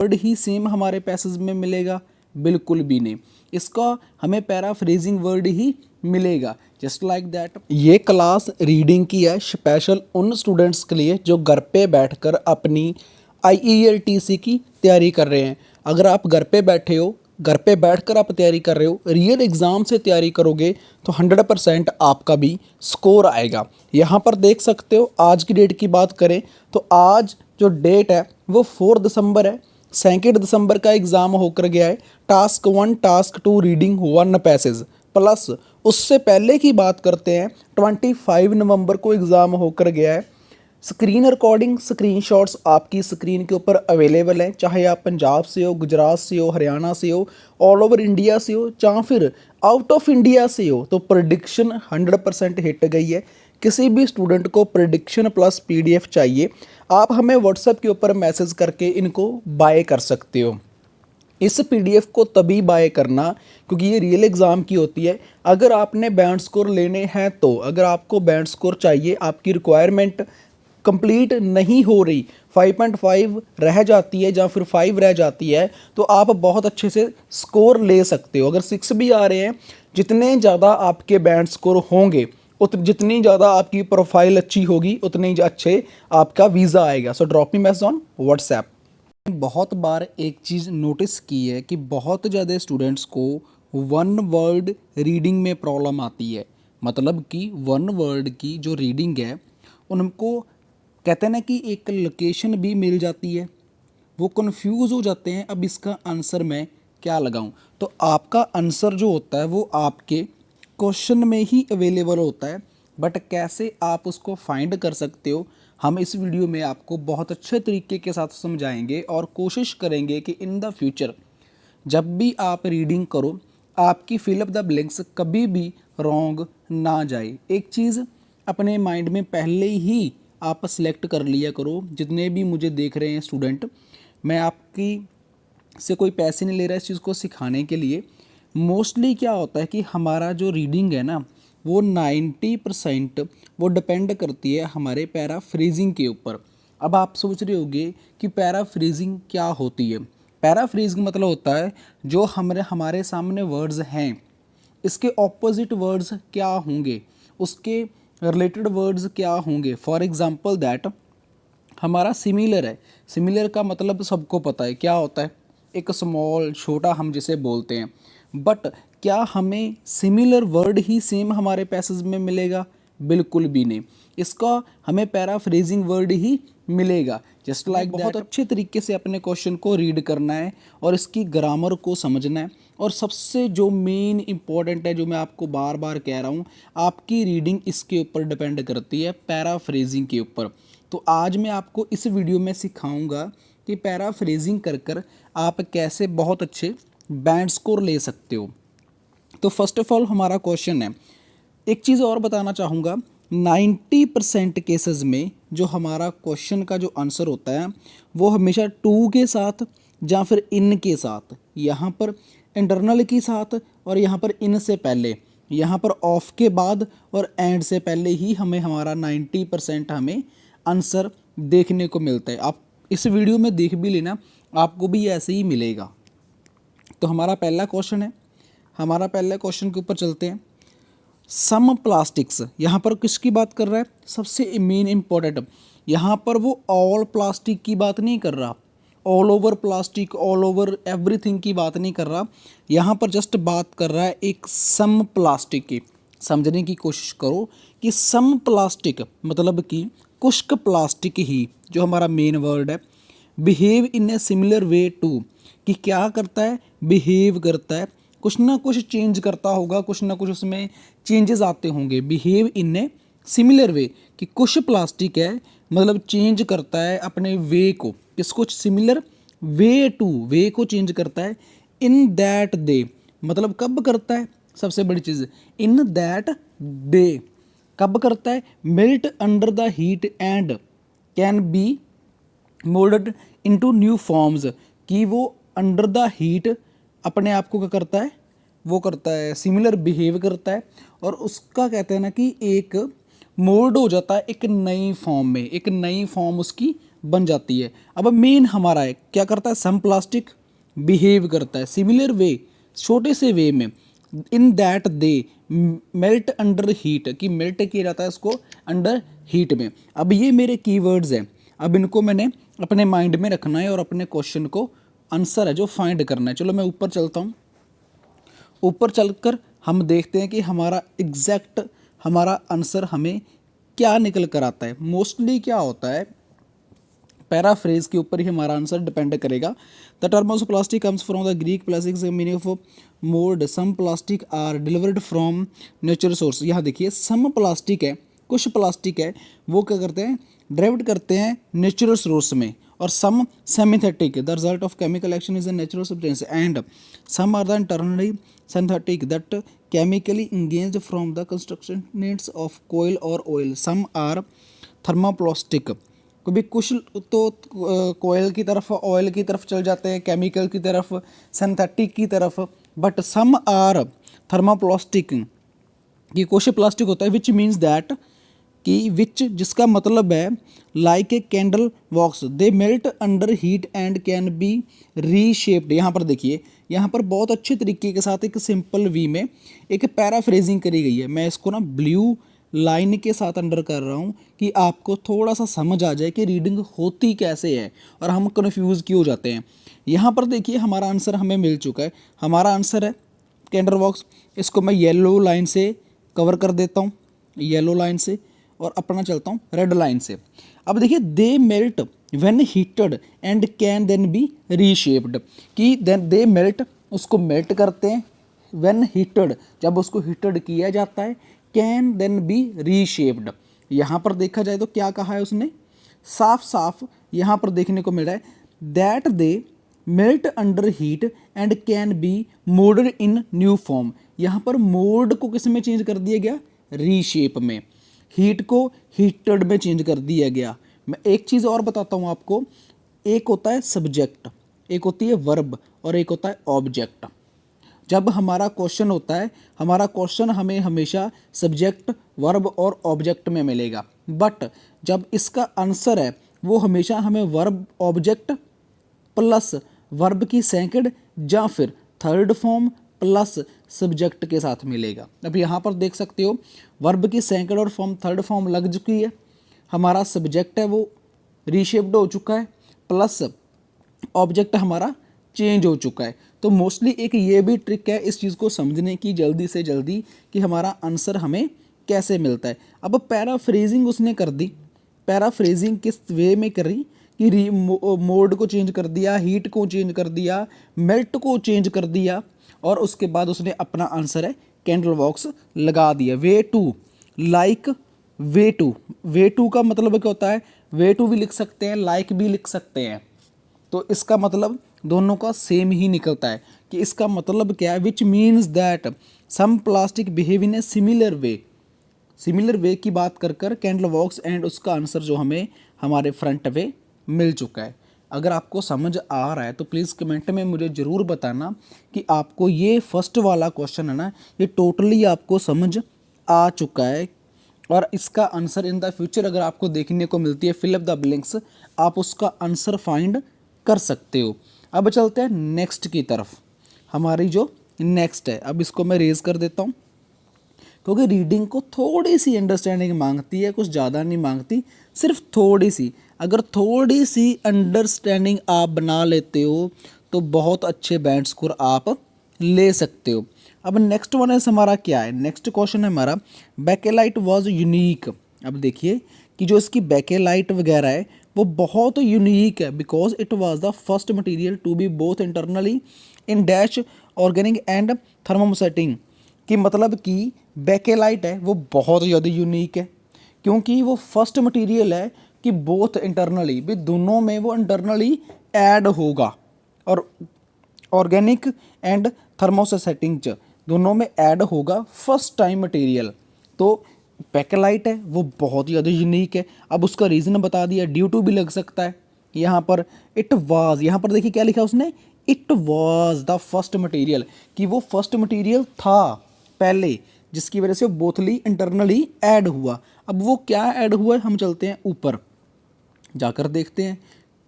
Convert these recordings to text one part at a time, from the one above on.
Word ही same हमारे passage में मिलेगा? बिल्कुल भी नहीं। इसका हमें पैराफ्रेजिंग वर्ड ही मिलेगा। जस्ट लाइक दैट ये क्लास रीडिंग की है स्पेशल उन स्टूडेंट्स के लिए जो घर पे बैठकर अपनी IELTC की तैयारी कर रहे हैं। अगर आप घर पे बैठे हो, घर पे बैठकर आप तैयारी कर रहे हो, रियल एग्ज़ाम से तैयारी करोगे तो 100% आपका भी स्कोर आएगा। यहाँ पर देख सकते हो, आज की डेट की बात करें तो आज जो डेट है वो 4 दिसंबर है। 2 दिसंबर का एग्ज़ाम होकर गया है। Task 1 task 2 reading 1 passage plus उससे पहले की बात करते हैं 25 नवंबर को एग्ज़ाम होकर गया है। स्क्रीन रिकॉर्डिंग स्क्रीनशॉट्स आपकी स्क्रीन के ऊपर अवेलेबल हैं, चाहे आप पंजाब से हो, गुजरात से हो, हरियाणा से हो, ऑल ओवर इंडिया से हो, या फिर आउट ऑफ इंडिया से हो, तो प्रेडिक्शन 100% हिट गई है। किसी भी स्टूडेंट को प्रेडिक्शन प्लस PDF चाहिए, आप हमें व्हाट्सएप के ऊपर मैसेज करके इनको बाय कर सकते हो। इस PDF को तभी बाय करना क्योंकि ये रियल एग्ज़ाम की होती है। अगर आपने बैंड स्कोर लेने हैं तो अगर आपको बैंड स्कोर चाहिए, आपकी रिक्वायरमेंट कंप्लीट नहीं हो रही, 5.5 रह जाती है या फिर 5 रह जाती है, तो आप बहुत अच्छे से स्कोर ले सकते हो। अगर 6 भी आ रहे हैं, जितने ज़्यादा आपके बैंड स्कोर होंगे जितनी ज़्यादा आपकी प्रोफाइल अच्छी होगी उतने ही अच्छे आपका वीज़ा आएगा। So drop me message on WhatsApp. बहुत बार एक चीज़ नोटिस की है कि बहुत ज़्यादा स्टूडेंट्स को वन वर्ड रीडिंग में प्रॉब्लम आती है। मतलब कि वन वर्ड की जो रीडिंग है उनको कहते हैं ना कि एक लोकेशन भी मिल जाती है, वो कंफ्यूज हो जाते हैं अब इसका आंसर मैं क्या लगाऊं। तो आपका आंसर जो होता है वो आपके क्वेश्चन में ही अवेलेबल होता है, बट कैसे आप उसको फाइंड कर सकते हो हम इस वीडियो में आपको बहुत अच्छे तरीके के साथ समझाएंगे और कोशिश करेंगे कि इन द फ्यूचर जब भी आप रीडिंग करो आपकी फिल अप द ब्लैंक्स कभी भी रॉन्ग ना जाए। एक चीज़ अपने माइंड में पहले ही आप सेलेक्ट कर लिया करो। जितने भी मुझे देख रहे हैं स्टूडेंट, मैं आपकी से कोई पैसे नहीं ले रहा इस चीज़ को सिखाने के लिए। मोस्टली क्या होता है कि हमारा जो रीडिंग है ना वो 90% वो डिपेंड करती है हमारे पैराफ्रेजिंग के ऊपर। अब आप सोच रहे होंगे कि पैराफ्रेजिंग क्या होती है। पैराफ्रेजिंग मतलब होता है जो हमारे सामने वर्ड्स हैं इसके ऑपोजिट वर्ड्स क्या होंगे, उसके रिलेटेड वर्ड्स क्या होंगे। फॉर एग्जांपल दैट हमारा सिमिलर है, सिमिलर का मतलब सबको पता है क्या होता है, एक स्मॉल छोटा हम जिसे बोलते हैं। बट क्या हमें सिमिलर वर्ड ही सेम हमारे पैसेज में मिलेगा? बिल्कुल भी नहीं। इसका हमें पैराफ्रेजिंग वर्ड ही मिलेगा। जस्ट लाइक बहुत अच्छे तरीके से अपने क्वेश्चन को रीड करना है और इसकी ग्रामर को समझना है। और सबसे जो मेन इंपॉर्टेंट है, जो मैं आपको बार बार कह रहा हूँ, आपकी रीडिंग इसके ऊपर डिपेंड करती है, पैराफ्रेजिंग के ऊपर। तो आज मैं आपको इस वीडियो में सिखाऊंगा कि पैराफ्रेजिंग कर कर आप कैसे बहुत अच्छे बैंड स्कोर ले सकते हो। तो फर्स्ट ऑफ ऑल हमारा क्वेश्चन है, एक चीज़ और बताना चाहूँगा, 90% केसेस में जो हमारा क्वेश्चन का जो आंसर होता है वो हमेशा टू के साथ या फिर इन के साथ, यहाँ पर इंटरनल के साथ और यहाँ पर इन से पहले, यहाँ पर ऑफ के बाद और एंड से पहले ही हमें हमारा 90% हमें आंसर देखने को मिलता है। आप इस वीडियो में देख भी लेना, आपको भी ऐसे ही मिलेगा। तो हमारा पहला क्वेश्चन है, हमारा पहले क्वेश्चन के ऊपर चलते हैं। सम प्लास्टिक्स, यहाँ पर किसकी बात कर रहा है? सबसे मेन इंपॉर्टेंट, यहाँ पर वो ऑल प्लास्टिक की बात नहीं कर रहा, all over plastic, all over everything की बात नहीं कर रहा। यहाँ पर जस्ट बात कर रहा है एक सम प्लास्टिक की। समझने की कोशिश करो कि सम प्लास्टिक मतलब कि कुछ प्लास्टिक ही, जो हमारा मेन वर्ड है। Behave in a similar way to, कि क्या करता है? बिहेव करता है, कुछ ना कुछ चेंज करता होगा, कुछ ना कुछ उसमें चेंजेस आते होंगे। बिहेव इन ए सिमिलर वे, कि कुछ प्लास्टिक है मतलब चेंज करता है अपने वे को, किसको? सिमिलर वे टू, वे को चेंज करता है। इन दैट दे, मतलब कब करता है? सबसे बड़ी चीज़, इन दैट दे कब करता है? Melt under the heat and can be moulded into new forms, कि वो अंडर द हीट अपने आप को क्या करता है? वो करता है, सिमिलर बिहेव करता है और उसका कहते हैं ना कि एक मोल्ड हो जाता है एक नई फॉर्म में, एक नई फॉर्म उसकी बन जाती है। अब मेन हमारा है क्या करता है, सम प्लास्टिक बिहेव करता है सिमिलर वे, छोटे से वे में, in that they melt under heat, कि मेल्ट किया जाता है इसको अंडर हीट में। अब ये मेरे कीवर्ड्स हैं, अब इनको मैंने अपने माइंड में रखना है और अपने क्वेश्चन को आंसर है जो फाइंड करना है। चलो मैं ऊपर चलता हूँ, ऊपर चलकर हम देखते हैं कि हमारा एग्जैक्ट हमारा आंसर हमें क्या निकल कर आता है। मोस्टली क्या होता है, पैराफ्रेज के ऊपर ही हमारा आंसर डिपेंड करेगा। The term of plastic comes from the Greek plastic meaning of mould, some plastic are delivered from natural source. यहाँ देखिए सम प्लास्टिक है, कुछ प्लास्टिक है वो क्या करते हैं, ड्राइव्ड करते हैं नेचुरल सोर्स में, और some semisynthetic the result of chemical action is a natural substance, and some are the internally synthetic that chemically engaged from the constituents of coil or oil, some are thermoplastic। कभी कुछ तो कोयल की तरफ oil की तरफ चल जाते हैं, केमिकल की तरफ, सिंथेटिक की तरफ, बट सम आर थर्मोप्लास्टिक, कि कुछ प्लास्टिक होता है विच मीन्स दैट, कि विच जिसका मतलब है like a candle wax they melt under heat and can be reshaped. यहाँ पर देखिए, यहाँ पर बहुत अच्छे तरीके के साथ एक सिंपल वी में एक पैराफ्रेजिंग करी गई है। मैं इसको ना ब्लू लाइन के साथ अंडर कर रहा हूँ कि आपको थोड़ा सा समझ आ जाए कि रीडिंग होती कैसे है और हम कन्फ्यूज़ क्यों हो जाते हैं। यहाँ पर देखिए हमारा आंसर हमें मिल चुका है, हमारा आंसर है कैंडल वॉक्स। इसको मैं येलो लाइन से कवर कर देता हूँ, येलो लाइन से, और अपना चलता हूँ रेड लाइन से। अब देखिए they melt when heated and can then be reshaped, कि देन दे मेल्ट उसको मेल्ट करते हैं, व्हेन हीटेड जब उसको हीटेड किया जाता है, कैन देन बी रीशेप्ड। यहाँ पर देखा जाए तो क्या कहा है उसने, साफ साफ यहाँ पर देखने को मिल रहा है that they melt under heat and can be moulded in new form. यहाँ पर मोल्ड को किस में चेंज कर दिया गया, रीशेप में, हीट को हीटेड में चेंज कर दिया गया। मैं एक चीज़ और बताता हूँ आपको, एक होता है सब्जेक्ट, एक होती है वर्ब, और एक होता है ऑब्जेक्ट। जब हमारा क्वेश्चन होता है, हमारा क्वेश्चन हमें हमेशा सब्जेक्ट वर्ब और ऑब्जेक्ट में मिलेगा, बट जब इसका आंसर है वो हमेशा हमें वर्ब ऑब्जेक्ट प्लस वर्ब की सेकंड या फिर थर्ड फॉर्म प्लस सब्जेक्ट के साथ मिलेगा। अब यहाँ पर देख सकते हो वर्ब की सेकंड और फॉर्म थर्ड फॉर्म लग चुकी है, हमारा सब्जेक्ट है वो रीशेप्ड हो चुका है, प्लस ऑब्जेक्ट हमारा चेंज हो चुका है। तो मोस्टली एक ये भी ट्रिक है इस चीज़ को समझने की जल्दी से जल्दी कि हमारा आंसर हमें कैसे मिलता है। अब पैराफ्रेजिंग उसने कर दी, पैराफ्रेजिंग किस वे में करी कि मोड को चेंज कर दिया, हीट को चेंज कर दिया, मेल्ट को चेंज कर दिया, और उसके बाद उसने अपना आंसर है कैंडल वॉक्स लगा दिया। Way to like way to, way to का मतलब क्या होता है, वे टू भी लिख सकते हैं, लाइक भी लिख सकते हैं, तो इसका मतलब दोनों का सेम ही निकलता है कि इसका मतलब क्या है, which means that some plastic behave in a similar way. Similar way की बात कर कर कैंडल वॉक्स, एंड उसका आंसर जो हमें हमारे फ्रंट पे मिल चुका है। अगर आपको समझ आ रहा है तो प्लीज़ कमेंट में मुझे ज़रूर बताना कि आपको ये फर्स्ट वाला क्वेश्चन है ना, ये टोटली आपको समझ आ चुका है, और इसका आंसर इन द फ्यूचर अगर आपको देखने को मिलती है फिल अप द ब्लैंक्स, आप उसका आंसर फाइंड कर सकते हो। अब चलते हैं नेक्स्ट की तरफ, हमारी जो नेक्स्ट है, अब इसको मैं रेज कर देता हूँ क्योंकि रीडिंग को थोड़ी सी अंडरस्टैंडिंग मांगती है, कुछ ज़्यादा नहीं मांगती, सिर्फ थोड़ी सी। अगर थोड़ी सी अंडरस्टैंडिंग आप बना लेते हो तो बहुत अच्छे बैंड स्कोर आप ले सकते हो। अब नेक्स्ट वन है हमारा क्या है, नेक्स्ट क्वेश्चन है हमारा बेकेलाइट वाज यूनिक। अब देखिए कि जो इसकी बेकेलाइट वगैरह है वो बहुत यूनिक है, because it was the first material to be both internally in dash organic and thermosetting. कि मतलब कि बेकेलाइट है वो बहुत ज़्यादा यूनिक है क्योंकि वो फर्स्ट मटेरियल है कि बोथ इंटरनली भी, दोनों में वो इंटरनली ऐड होगा, और ऑर्गेनिक एंड थर्मोसेटिंग च दोनों में ऐड होगा फर्स्ट टाइम मटेरियल। तो बेकेलाइट है वो बहुत ही ज़्यादा यूनिक है। अब उसका रीज़न बता दिया, ड्यू टू भी लग सकता है यहाँ पर, इट वाज, यहाँ पर देखिए क्या लिखा उसने, it was the first material, कि वो फर्स्ट मटेरियल था पहले जिसकी वजह से बोथली इंटरनली ऐड हुआ। अब वो क्या ऐड हुआ है, हम चलते हैं ऊपर, जाकर देखते हैं।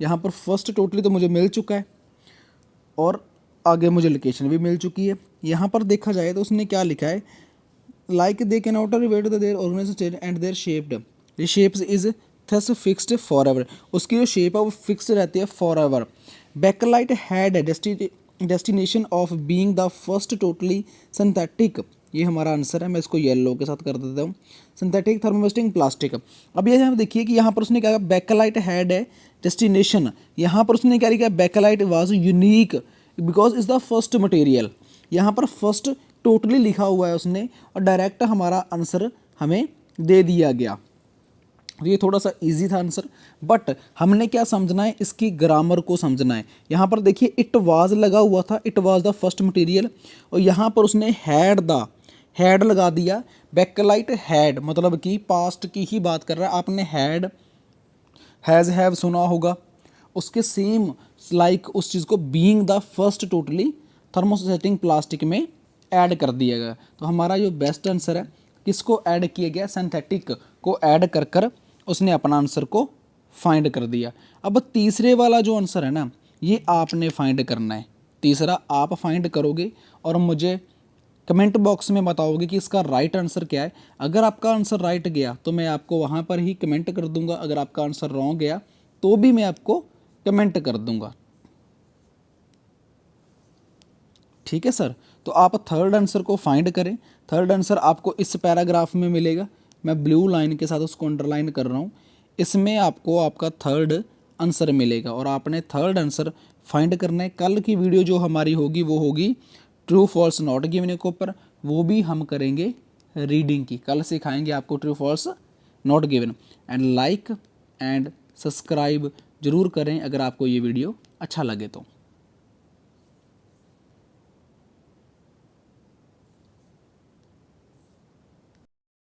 यहाँ पर फर्स्ट टोटली तो मुझे मिल चुका है और आगे मुझे लोकेशन भी मिल चुकी है। यहाँ पर देखा जाए तो उसने क्या लिखा है, like they can not rivet their organisation and their shaped, the shapes is thus fixed for ever, उसकी जो शेप है वो फिक्स्ड रहती है for ever. Bakelite had destination of being the first totally synthetic, ये हमारा आंसर है। मैं इसको येलो के साथ कर देता हूँ, सिंथेटिक थर्मोवेस्टिंग प्लास्टिक। अब ये हम देखिए कि यहाँ पर उसने क्या कहा, बैकलाइट हैड है डेस्टिनेशन, यहाँ पर उसने क्या लिखा, Bakelite was unique because is the first material. यहाँ पर फर्स्ट टोटली लिखा हुआ है उसने और डायरेक्ट हमारा आंसर हमें दे दिया गया। ये थोड़ा सा इजी था आंसर, बट हमने क्या समझना है, इसकी ग्रामर को समझना है। यहाँ पर देखिए इट वाज लगा हुआ था, it was the first material, और यहाँ पर उसने हैड लगा दिया। बैकलाइट हैड मतलब कि पास्ट की ही बात कर रहा है, आपने हैड हैज़ हैव सुना होगा, उसके सेम लाइक उस चीज़ को being the first totally thermosetting plastic में ऐड कर दिया गया। तो हमारा जो बेस्ट आंसर है किसको ऐड किया गया, सिंथेटिक को ऐड कर कर उसने अपना आंसर को फाइंड कर दिया। अब तीसरे वाला जो आंसर है ना, ये आपने फाइंड करना है। तीसरा आप फाइंड करोगे और मुझे कमेंट बॉक्स में बताओगे कि इसका राइट आंसर क्या है। अगर आपका आंसर राइट गया तो मैं आपको वहाँ पर ही कमेंट कर दूंगा, अगर आपका आंसर रॉन्ग गया तो भी मैं आपको कमेंट कर दूंगा। ठीक है सर, तो आप थर्ड आंसर को फाइंड करें। थर्ड आंसर आपको इस पैराग्राफ में मिलेगा, मैं ब्लू लाइन के साथ उसको अंडरलाइन कर रहा हूँ। इसमें आपको आपका थर्ड आंसर मिलेगा और आपने थर्ड आंसर फाइंड करना है। कल की वीडियो जो हमारी होगी वो होगी ट्रू फॉल्स नॉट गिवन के ऊपर, वो भी हम करेंगे रीडिंग की। कल सिखाएंगे आपको true false not given. And like and subscribe जरूर करें अगर आपको ये वीडियो अच्छा लगे तो।